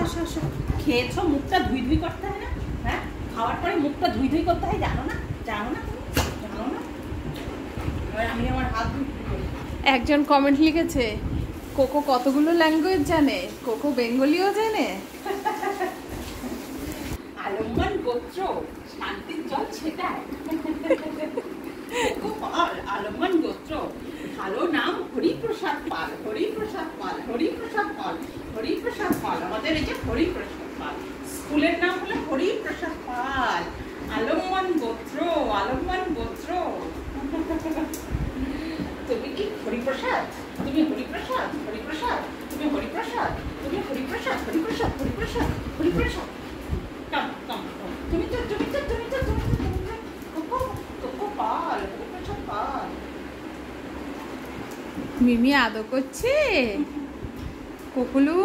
আসো আসো। খেয়েছো, মুখটা ধুই ধুই করতে হয় না? হ্যাঁ, খাওয়ার পরে মুখটা ধুই ধুই করতে হয়, জানো না? জানো না তুমি? জানো না? আমি আমার হাত ধুই। একজন কমেন্ট লিখেছে, কোকো কতগুলো ল্যাঙ্গুয়েজ জানে? কোকো বেঙ্গলিও জানে। আলম্বন গোত্র শান্তির জল ছেটায়। কোকো পাল আলম্বন গোত্র, ভালো নাম হরিপ্রসাদ পাল, হরিপ্রসাদ পাল, হরিপ্রসাদ পাল, হরিপ্রসাদ পাল। আমাদের এই যে হরিপ্রসাদ পাল, স্কুলের নাম হলো হরিপ্রসাদ পাল। আলম্বন গোত্র, আলম্বন গোত্র। তুমি কি হরিপ্রসাদ? তুমি হরিপ্রসাদ? হরিপ্রসাদ? তুমি হরিপ্রসাদ? তুমি হরিপ্রসাদ? হরিপ্রসাদ? হরিপ্রসাদ? হরিপ্রসাদ? কাম কাম কাম। তুমি তো কোকো পাল, হরিপ্রসাদ পাল। মিমি আদর করছে কোকুলু।